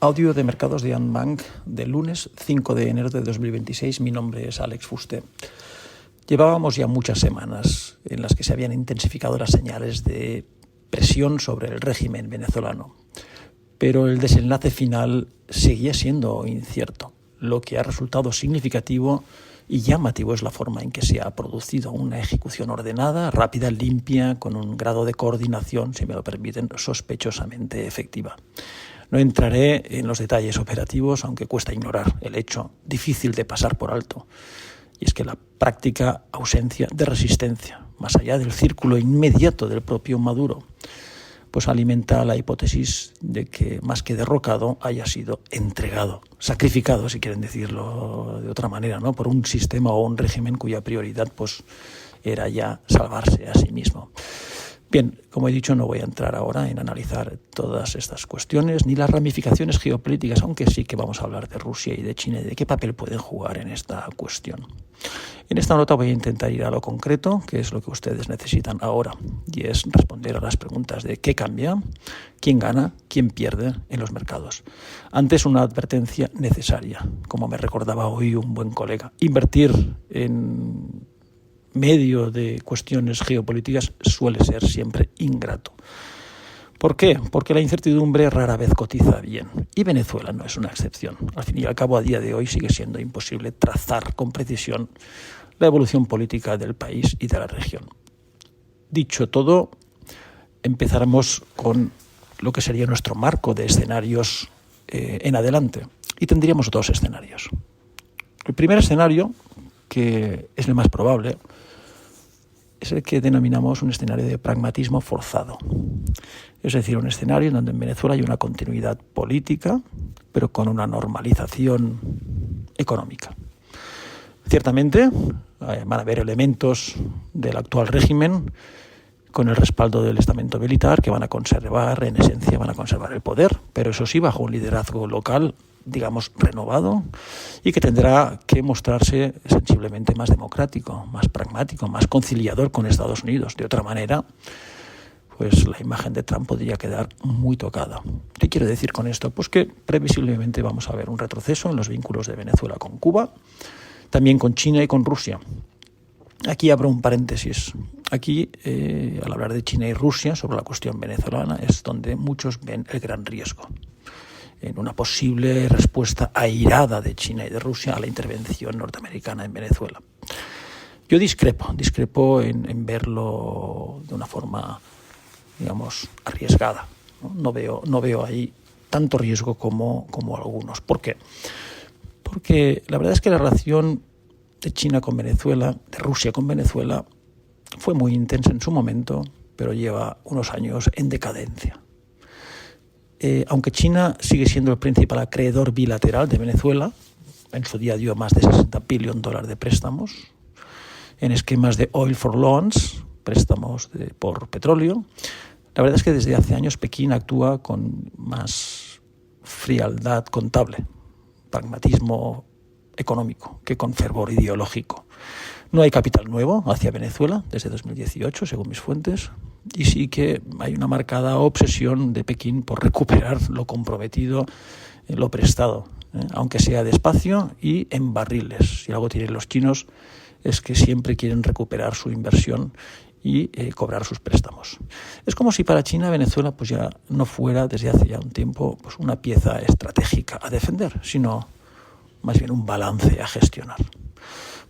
Audio de mercados de Andbank del lunes 5 de enero de 2026. Mi nombre es Alex Fuster. Llevábamos ya muchas semanas en las que se habían intensificado las señales de presión sobre el régimen venezolano, pero el desenlace final seguía siendo incierto. Lo que ha resultado significativo y llamativo es la forma en que se ha producido una ejecución ordenada, rápida, limpia, con un grado de coordinación, si me lo permiten, sospechosamente efectiva. No entraré en los detalles operativos, aunque cuesta ignorar el hecho difícil de pasar por alto, y es que la práctica ausencia de resistencia, más allá del círculo inmediato del propio Maduro, pues alimenta la hipótesis de que, más que derrocado, haya sido entregado, sacrificado, si quieren decirlo de otra manera, ¿no?, por un sistema o un régimen cuya prioridad pues era ya salvarse a sí mismo. Bien, como he dicho, no voy a entrar ahora en analizar todas estas cuestiones ni las ramificaciones geopolíticas, aunque sí que vamos a hablar de Rusia y de China y de qué papel pueden jugar en esta cuestión. En esta nota voy a intentar ir a lo concreto, que es lo que ustedes necesitan ahora, y es responder a las preguntas de qué cambia, quién gana, quién pierde en los mercados. Antes, una advertencia necesaria, como me recordaba hoy un buen colega: invertir en medio de cuestiones geopolíticas suele ser siempre ingrato. ¿Por qué? Porque la incertidumbre rara vez cotiza bien, y Venezuela no es una excepción. Al fin y al cabo, a día de hoy sigue siendo imposible trazar con precisión la evolución política del país y de la región. Dicho todo, empezaremos con lo que sería nuestro marco de escenarios en adelante, y tendríamos dos escenarios. El primer escenario, que es el más probable, es el que denominamos un escenario de pragmatismo forzado. Es decir, un escenario en donde en Venezuela hay una continuidad política, pero con una normalización económica. Ciertamente van a haber elementos del actual régimen con el respaldo del estamento militar que van a conservar, en esencia, van a conservar el poder, pero eso sí, bajo un liderazgo local, digamos, renovado, y que tendrá que mostrarse sensiblemente más democrático, más pragmático, más conciliador con Estados Unidos. De otra manera, pues la imagen de Trump podría quedar muy tocada. ¿Qué quiero decir con esto? Pues que previsiblemente vamos a ver un retroceso en los vínculos de Venezuela con Cuba, también con China y con Rusia. Aquí abro un paréntesis. Aquí, al hablar de China y Rusia sobre la cuestión venezolana, es donde muchos ven el gran riesgo en una posible respuesta airada de China y de Rusia a la intervención norteamericana en Venezuela. Yo discrepo en verlo de una forma, digamos, arriesgada. No veo ahí tanto riesgo como algunos. ¿Por qué? Porque la verdad es que la relación de China con Venezuela, de Rusia con Venezuela, fue muy intensa en su momento, pero lleva unos años en decadencia. Aunque China sigue siendo el principal acreedor bilateral de Venezuela, en su día dio más de $60 billones de préstamos en esquemas de oil for loans, préstamos por petróleo. La verdad es que desde hace años Pekín actúa con más frialdad contable, pragmatismo económico, que con fervor ideológico. No hay capital nuevo hacia Venezuela desde 2018, según mis fuentes, y sí que hay una marcada obsesión de Pekín por recuperar lo comprometido, lo prestado, aunque sea despacio y en barriles. Si algo tienen los chinos es que siempre quieren recuperar su inversión y cobrar sus préstamos. Es como si para China Venezuela pues ya no fuera desde hace ya un tiempo pues una pieza estratégica a defender, sino más bien un balance a gestionar.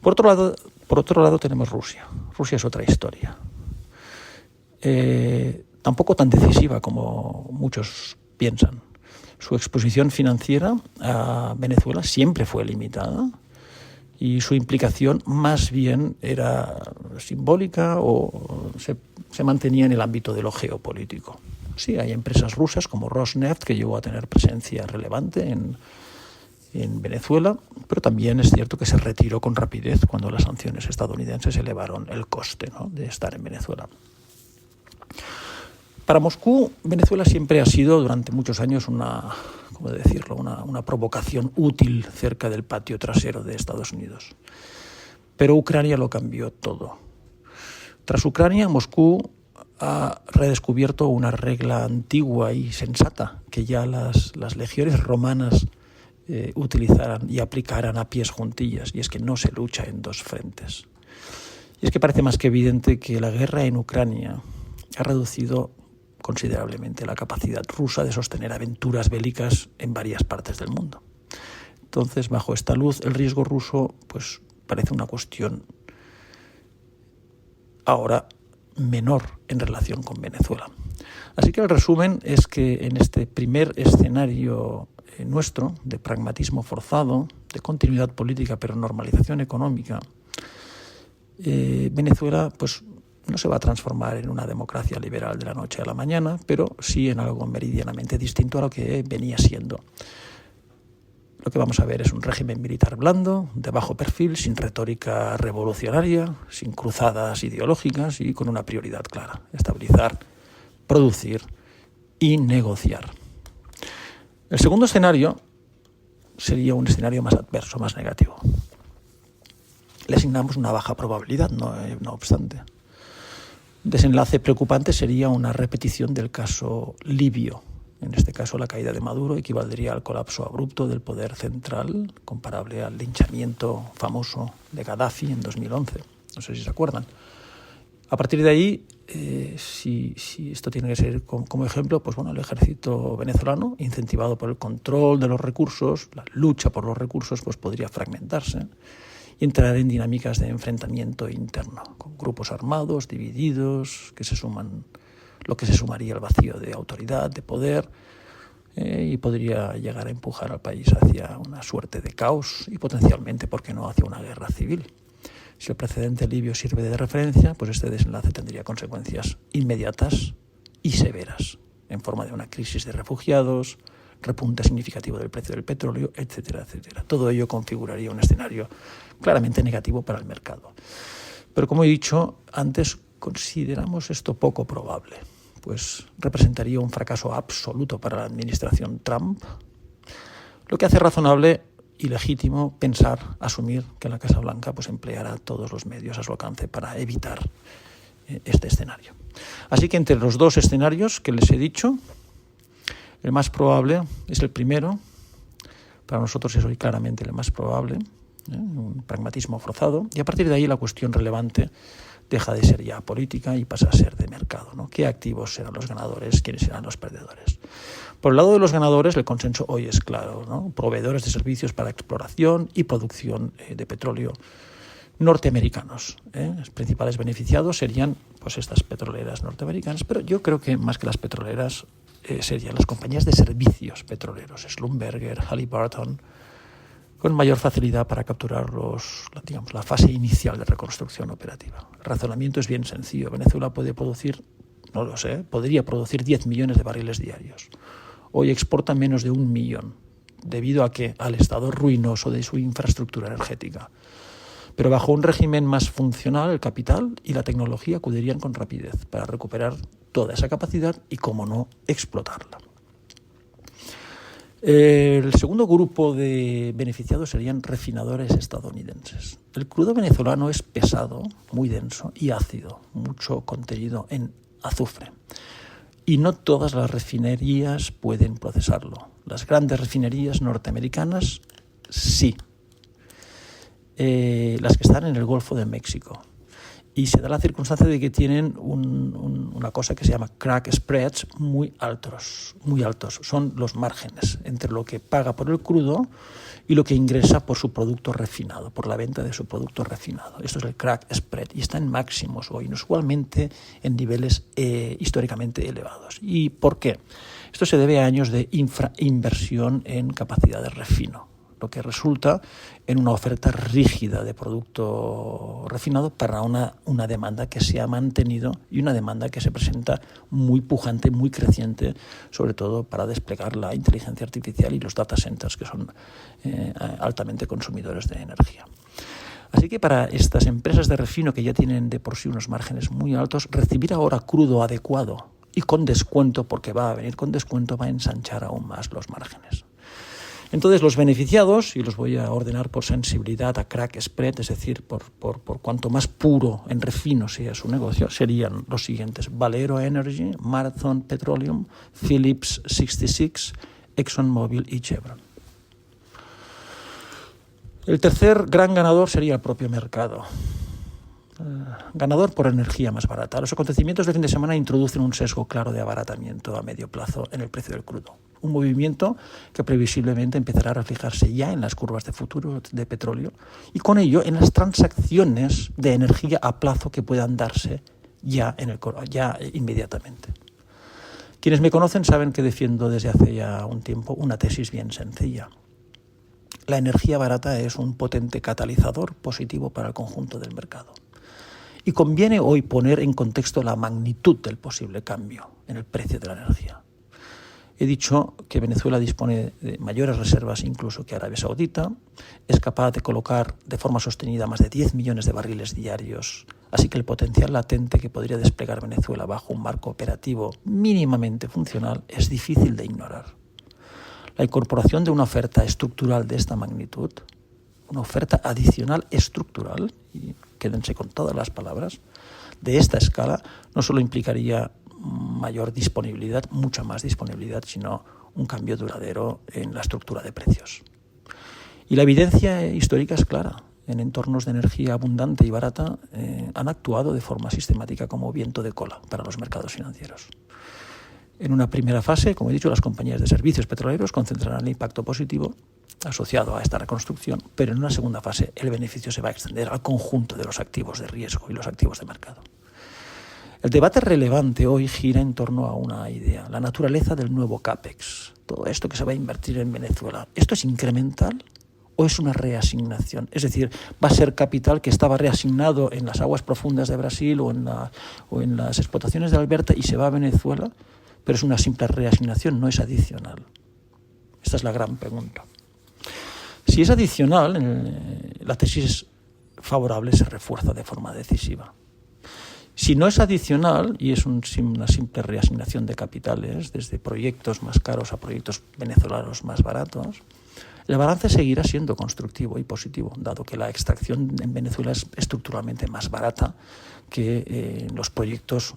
Por otro lado tenemos Rusia. Rusia es otra historia. Tampoco tan decisiva como muchos piensan. Su exposición financiera a Venezuela siempre fue limitada y su implicación más bien era simbólica o se mantenía en el ámbito de lo geopolítico. Sí, hay empresas rusas como Rosneft que llegó a tener presencia relevante en Venezuela, pero también es cierto que se retiró con rapidez cuando las sanciones estadounidenses elevaron el coste, ¿no?, de estar en Venezuela. Para Moscú, Venezuela siempre ha sido durante muchos años una provocación útil cerca del patio trasero de Estados Unidos. Pero Ucrania lo cambió todo. Tras Ucrania, Moscú ha redescubierto una regla antigua y sensata que ya las legiones romanas utilizaran y aplicaran a pies juntillas, y es que no se lucha en dos frentes. Y es que parece más que evidente que la guerra en Ucrania ha reducido considerablemente la capacidad rusa de sostener aventuras bélicas en varias partes del mundo. Entonces, bajo esta luz, el riesgo ruso pues parece una cuestión ahora menor en relación con Venezuela. Así que el resumen es que en este primer escenario nuestro de pragmatismo forzado, de continuidad política pero normalización económica, Venezuela pues no se va a transformar en una democracia liberal de la noche a la mañana, pero sí en algo meridianamente distinto a lo que venía siendo. Lo que vamos a ver es un régimen militar blando, de bajo perfil, sin retórica revolucionaria, sin cruzadas ideológicas y con una prioridad clara: estabilizar, producir y negociar. El segundo escenario sería un escenario más adverso, más negativo. Le asignamos una baja probabilidad, no obstante. Desenlace preocupante sería una repetición del caso libio. En este caso, la caída de Maduro equivaldría al colapso abrupto del poder central, comparable al linchamiento famoso de Gaddafi en 2011. No sé si se acuerdan. A partir de ahí, si esto tiene que ser como ejemplo, pues bueno, el ejército venezolano, incentivado por el control de los recursos, la lucha por los recursos, pues podría fragmentarse y entrar en dinámicas de enfrentamiento interno, con grupos armados, divididos, lo que se sumaría al vacío de autoridad, de poder, y podría llegar a empujar al país hacia una suerte de caos y potencialmente, ¿por qué no?, hacia una guerra civil. Si el precedente libio sirve de referencia, pues este desenlace tendría consecuencias inmediatas y severas, en forma de una crisis de refugiados, repunte significativo del precio del petróleo, etcétera, etcétera. Todo ello configuraría un escenario claramente negativo para el mercado. Pero como he dicho antes, consideramos esto poco probable, pues representaría un fracaso absoluto para la administración Trump, lo que hace razonable y legítimo asumir que la Casa Blanca pues empleará todos los medios a su alcance para evitar este escenario. Así que entre los dos escenarios que les he dicho, el más probable es el primero. Para nosotros es hoy claramente el más probable, un pragmatismo forzado, y a partir de ahí la cuestión relevante deja de ser ya política y pasa a ser de mercado, ¿no? ¿Qué activos serán los ganadores? ¿Quiénes serán los perdedores? Por el lado de los ganadores, el consenso hoy es claro, ¿no? Proveedores de servicios para exploración y producción de petróleo norteamericanos. Los principales beneficiados serían pues estas petroleras norteamericanas, pero yo creo que más que las petroleras serían las compañías de servicios petroleros, Schlumberger, Halliburton, con mayor facilidad para capturar la fase inicial de reconstrucción operativa. El razonamiento es bien sencillo. Venezuela podría producir 10 millones de barriles diarios. Hoy exporta menos de 1 millón, debido al estado ruinoso de su infraestructura energética. Pero bajo un régimen más funcional, el capital y la tecnología acudirían con rapidez para recuperar toda esa capacidad y, cómo no, explotarla. El segundo grupo de beneficiados serían refinadores estadounidenses. El crudo venezolano es pesado, muy denso y ácido, mucho contenido en azufre. Y no todas las refinerías pueden procesarlo. Las grandes refinerías norteamericanas sí. Las que están en el Golfo de México. Y se da la circunstancia de que tienen una cosa que se llama crack spreads muy altos. Son los márgenes entre lo que paga por el crudo y lo que ingresa por su producto refinado, por la venta de su producto refinado. Esto es el crack spread y está en máximos hoy, inusualmente en niveles históricamente elevados. ¿Y por qué? Esto se debe a años de infrainversión en capacidad de refino, lo que resulta en una oferta rígida de producto refinado para una demanda que se ha mantenido y una demanda que se presenta muy pujante, muy creciente, sobre todo para desplegar la inteligencia artificial y los data centers, que son altamente consumidores de energía. Así que para estas empresas de refino, que ya tienen de por sí unos márgenes muy altos, recibir ahora crudo adecuado y con descuento, porque va a venir con descuento, va a ensanchar aún más los márgenes. Entonces, los beneficiados, y los voy a ordenar por sensibilidad a crack spread, es decir, por cuanto más puro en refino sea su negocio, serían los siguientes: Valero Energy, Marathon Petroleum, Phillips 66, ExxonMobil y Chevron. El tercer gran ganador sería el propio mercado. Ganador por energía más barata. Los acontecimientos del fin de semana introducen un sesgo claro de abaratamiento a medio plazo en el precio del crudo. Un movimiento que previsiblemente empezará a reflejarse ya en las curvas de futuro de petróleo y con ello en las transacciones de energía a plazo que puedan darse ya inmediatamente. Quienes me conocen saben que defiendo desde hace ya un tiempo una tesis bien sencilla. La energía barata es un potente catalizador positivo para el conjunto del mercado. Y conviene hoy poner en contexto la magnitud del posible cambio en el precio de la energía. He dicho que Venezuela dispone de mayores reservas incluso que Arabia Saudita, es capaz de colocar de forma sostenida más de 10 millones de barriles diarios, así que el potencial latente que podría desplegar Venezuela bajo un marco operativo mínimamente funcional es difícil de ignorar. La incorporación de una oferta estructural de esta magnitud, una oferta adicional estructural, y quédense con todas las palabras, de esta escala, no solo implicaría mayor disponibilidad, mucha más disponibilidad, sino un cambio duradero en la estructura de precios. Y la evidencia histórica es clara. En entornos de energía abundante y barata han actuado de forma sistemática como viento de cola para los mercados financieros. En una primera fase, como he dicho, las compañías de servicios petroleros concentrarán el impacto positivo asociado a esta reconstrucción, pero en una segunda fase el beneficio se va a extender al conjunto de los activos de riesgo y los activos de mercado. El debate relevante hoy gira en torno a una idea: la naturaleza del nuevo CAPEX. Todo esto que se va a invertir en Venezuela, ¿esto es incremental o es una reasignación? Es decir, ¿va a ser capital que estaba reasignado en las aguas profundas de Brasil o en las explotaciones de Alberta y se va a Venezuela? Pero es una simple reasignación, no es adicional. Esta es la gran pregunta. Si es adicional, la tesis favorable se refuerza de forma decisiva. Si no es adicional y es una simple reasignación de capitales, desde proyectos más caros a proyectos venezolanos más baratos, el balance seguirá siendo constructivo y positivo, dado que la extracción en Venezuela es estructuralmente más barata que los proyectos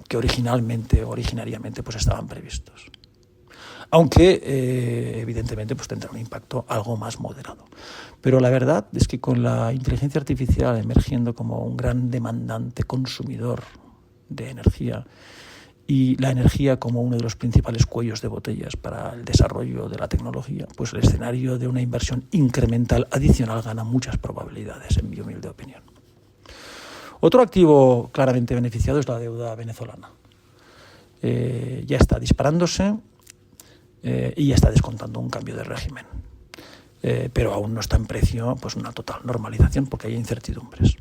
que originariamente pues estaban previstos. Aunque evidentemente pues tendrá un impacto algo más moderado. Pero la verdad es que con la inteligencia artificial emergiendo como un gran demandante consumidor de energía y la energía como uno de los principales cuellos de botellas para el desarrollo de la tecnología, pues el escenario de una inversión incremental adicional gana muchas probabilidades, en mi humilde opinión. Otro activo claramente beneficiado es la deuda venezolana. Ya está disparándose y ya está descontando un cambio de régimen. Pero aún no está en precio pues una total normalización porque hay incertidumbres.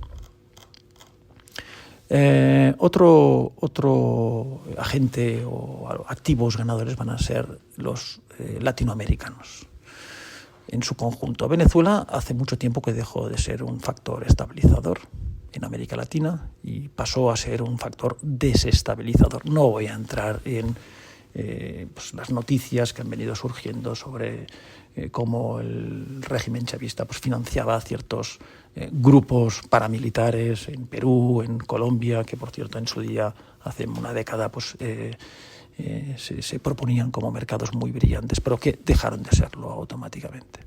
Otro agente o activos ganadores van a ser los latinoamericanos en su conjunto. Venezuela hace mucho tiempo que dejó de ser un factor estabilizador en América Latina y pasó a ser un factor desestabilizador. No voy a entrar en pues las noticias que han venido surgiendo sobre cómo el régimen chavista pues financiaba ciertos grupos paramilitares en Perú, en Colombia, que por cierto en su día, hace una década, pues se proponían como mercados muy brillantes, pero que dejaron de serlo automáticamente.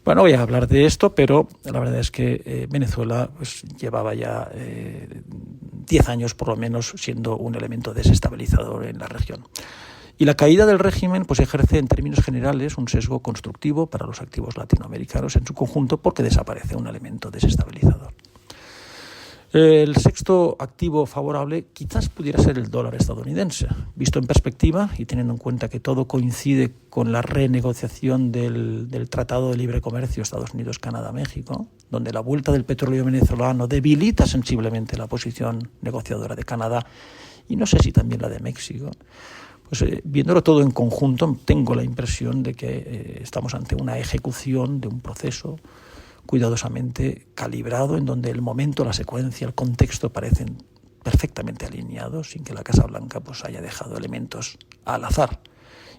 Bueno, voy a hablar de esto, pero la verdad es que Venezuela pues llevaba ya 10 años por lo menos siendo un elemento desestabilizador en la región. Y la caída del régimen pues ejerce en términos generales un sesgo constructivo para los activos latinoamericanos en su conjunto porque desaparece un elemento desestabilizador. El sexto activo favorable quizás pudiera ser el dólar estadounidense. Visto en perspectiva y teniendo en cuenta que todo coincide con la renegociación del Tratado de Libre Comercio Estados Unidos-Canadá-México, donde la vuelta del petróleo venezolano debilita sensiblemente la posición negociadora de Canadá y no sé si también la de México, pues viéndolo todo en conjunto tengo la impresión de que estamos ante una ejecución de un proceso cuidadosamente calibrado, en donde el momento, la secuencia, el contexto parecen perfectamente alineados, sin que la Casa Blanca pues haya dejado elementos al azar.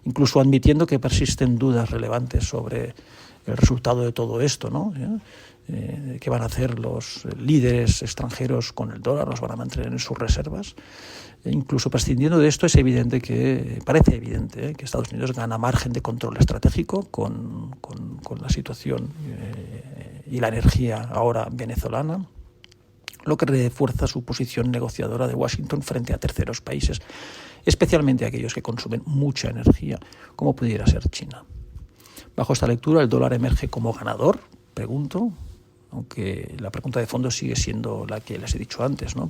incluso admitiendo que persisten dudas relevantes sobre el resultado de todo esto, ¿no? ¿Qué van a hacer los líderes extranjeros con el dólar? ¿Los van a mantener en sus reservas? Incluso prescindiendo de esto, parece evidente que Estados Unidos gana margen de control estratégico con la situación y la energía ahora venezolana, lo que refuerza su posición negociadora de Washington frente a terceros países, especialmente aquellos que consumen mucha energía, como pudiera ser China. Bajo esta lectura, ¿el dólar emerge como ganador? Pregunto, aunque la pregunta de fondo sigue siendo la que les he dicho antes, ¿no?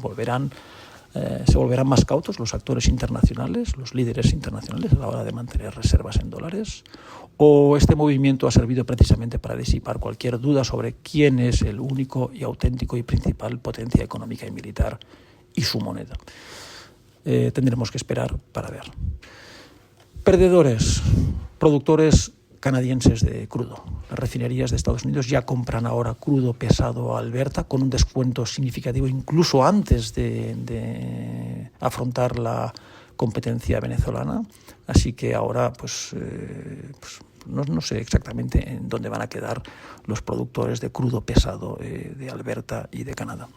¿Se volverán más cautos los actores internacionales, los líderes internacionales a la hora de mantener reservas en dólares? ¿O este movimiento ha servido precisamente para disipar cualquier duda sobre quién es el único y auténtico y principal potencia económica y militar y su moneda? Tendremos que esperar para ver. Perdedores, productores canadienses de crudo. Las refinerías de Estados Unidos ya compran ahora crudo pesado a Alberta con un descuento significativo incluso antes de afrontar la competencia venezolana. Así que ahora no sé exactamente en dónde van a quedar los productores de crudo pesado de Alberta y de Canadá.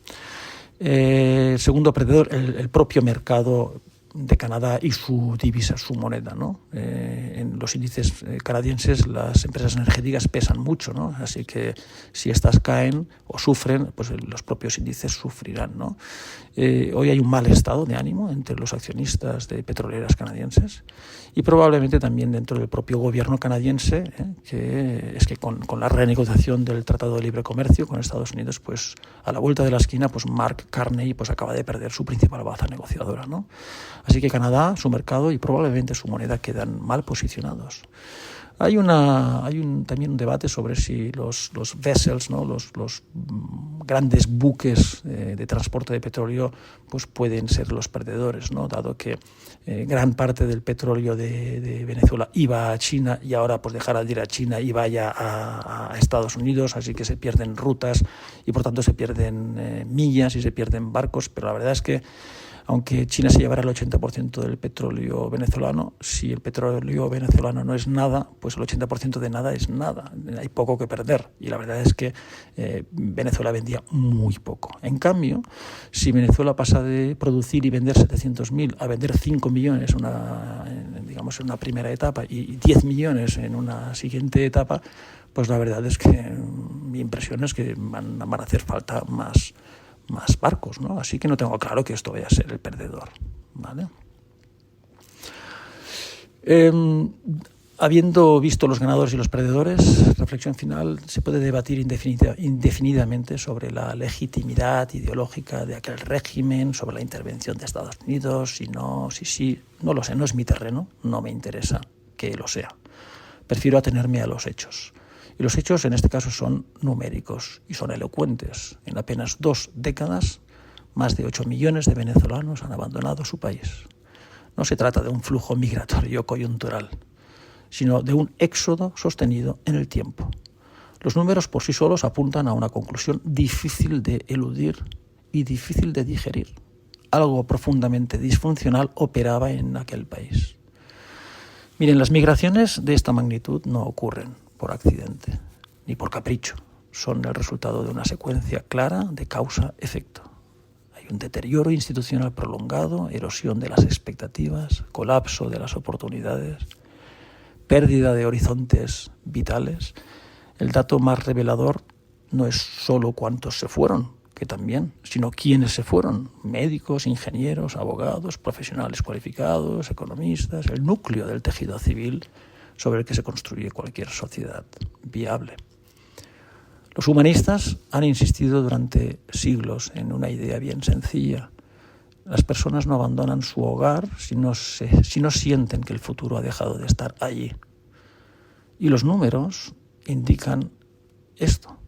Segundo perdedor, el propio mercado de Canadá y su divisa, su moneda, ¿no? En los índices canadienses las empresas energéticas pesan mucho, ¿no? Así que si estas caen o sufren, pues los propios índices sufrirán, ¿no? Hoy hay un mal estado de ánimo entre los accionistas de petroleras canadienses y probablemente también dentro del propio gobierno canadiense, que con la renegociación del Tratado de Libre Comercio con Estados Unidos, pues a la vuelta de la esquina, pues Mark Carney pues acaba de perder su principal baza negociadora, ¿no? Así que Canadá, su mercado y probablemente su moneda quedan mal posicionados. Hay también un debate sobre si los vessels, ¿no? los grandes buques de transporte de petróleo pues pueden ser los perdedores, ¿no? Dado que gran parte del petróleo de Venezuela iba a China y ahora pues dejará de ir a China y vaya a Estados Unidos, así que se pierden rutas y por tanto se pierden millas y se pierden barcos, pero la verdad es que aunque China se llevará el 80% del petróleo venezolano, si el petróleo venezolano no es nada, pues el 80% de nada es nada. Hay poco que perder. Y la verdad es que Venezuela vendía muy poco. En cambio, si Venezuela pasa de producir y vender 700.000 a vender 5 millones en una primera etapa y 10 millones en una siguiente etapa, pues la verdad es que mi impresión es que van a hacer falta más barcos, ¿no? Así que no tengo claro que esto vaya a ser el perdedor, ¿vale? Habiendo visto los ganadores y los perdedores, reflexión final, se puede debatir indefinidamente sobre la legitimidad ideológica de aquel régimen, sobre la intervención de Estados Unidos, no lo sé, no es mi terreno, no me interesa que lo sea. Prefiero atenerme a los hechos. Y los hechos en este caso son numéricos y son elocuentes. En apenas 2 décadas, más de 8 millones de venezolanos han abandonado su país. No se trata de un flujo migratorio coyuntural, sino de un éxodo sostenido en el tiempo. Los números por sí solos apuntan a una conclusión difícil de eludir y difícil de digerir. Algo profundamente disfuncional operaba en aquel país. Miren, las migraciones de esta magnitud no ocurren por accidente ni por capricho. Son el resultado de una secuencia clara de causa-efecto. Hay un deterioro institucional prolongado, erosión de las expectativas, colapso de las oportunidades, pérdida de horizontes vitales. El dato más revelador no es solo cuántos se fueron, que también, sino quiénes se fueron: médicos, ingenieros, abogados, profesionales cualificados, economistas, el núcleo del tejido civil sobre el que se construye cualquier sociedad viable. Los humanistas han insistido durante siglos en una idea bien sencilla. Las personas no abandonan su hogar si no sienten que el futuro ha dejado de estar allí. Y los números indican esto.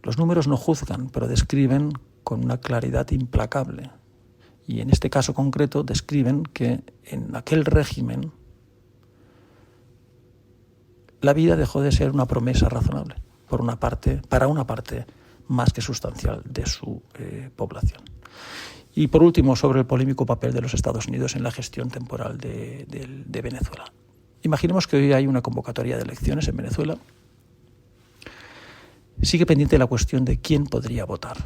Los números no juzgan, pero describen con una claridad implacable. Y en este caso concreto describen que en aquel régimen la vida dejó de ser una promesa razonable para una parte más que sustancial de su población. Y por último, sobre el polémico papel de los Estados Unidos en la gestión temporal de Venezuela. Imaginemos que hoy hay una convocatoria de elecciones en Venezuela. Sigue pendiente la cuestión de quién podría votar.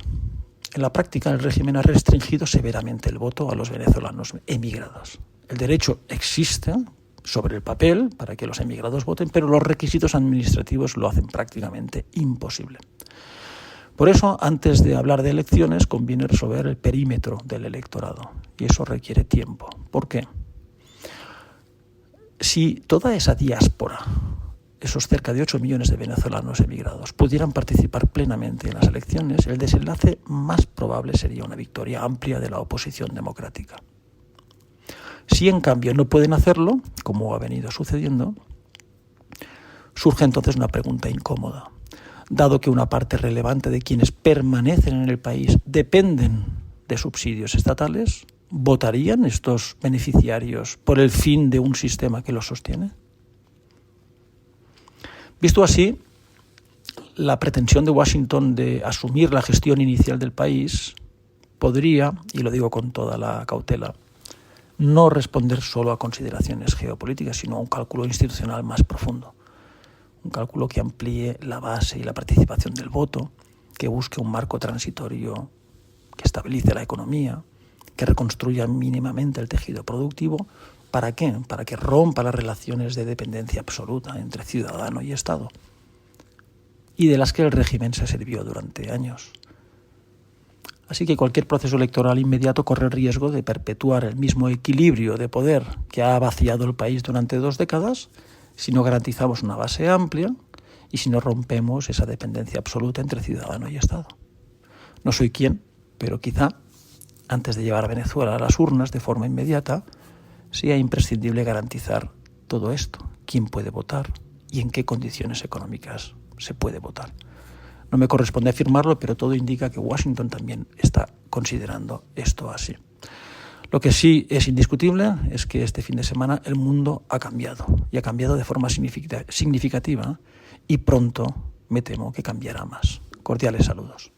En la práctica, el régimen ha restringido severamente el voto a los venezolanos emigrados. El derecho existe sobre el papel para que los emigrados voten, pero los requisitos administrativos lo hacen prácticamente imposible. Por eso, antes de hablar de elecciones, conviene resolver el perímetro del electorado, y eso requiere tiempo. ¿Por qué? Si toda esa diáspora, esos cerca de 8 millones de venezolanos emigrados, pudieran participar plenamente en las elecciones, el desenlace más probable sería una victoria amplia de la oposición democrática. Si en cambio no pueden hacerlo, como ha venido sucediendo, surge entonces una pregunta incómoda. Dado que una parte relevante de quienes permanecen en el país dependen de subsidios estatales, ¿votarían estos beneficiarios por el fin de un sistema que los sostiene? Visto así, la pretensión de Washington de asumir la gestión inicial del país podría, y lo digo con toda la cautela, no responder solo a consideraciones geopolíticas, sino a un cálculo institucional más profundo. Un cálculo que amplíe la base y la participación del voto, que busque un marco transitorio que estabilice la economía, que reconstruya mínimamente el tejido productivo. ¿Para qué? Para que rompa las relaciones de dependencia absoluta entre ciudadano y Estado, y de las que el régimen se sirvió durante años. Así que cualquier proceso electoral inmediato corre el riesgo de perpetuar el mismo equilibrio de poder que ha vaciado el país durante 2 décadas si no garantizamos una base amplia y si no rompemos esa dependencia absoluta entre ciudadano y Estado. No soy quien, pero quizá, antes de llevar a Venezuela a las urnas de forma inmediata, sea imprescindible garantizar todo esto: quién puede votar y en qué condiciones económicas se puede votar. No me corresponde afirmarlo, pero todo indica que Washington también está considerando esto así. Lo que sí es indiscutible es que este fin de semana el mundo ha cambiado, y ha cambiado de forma significativa, y pronto me temo que cambiará más. Cordiales saludos.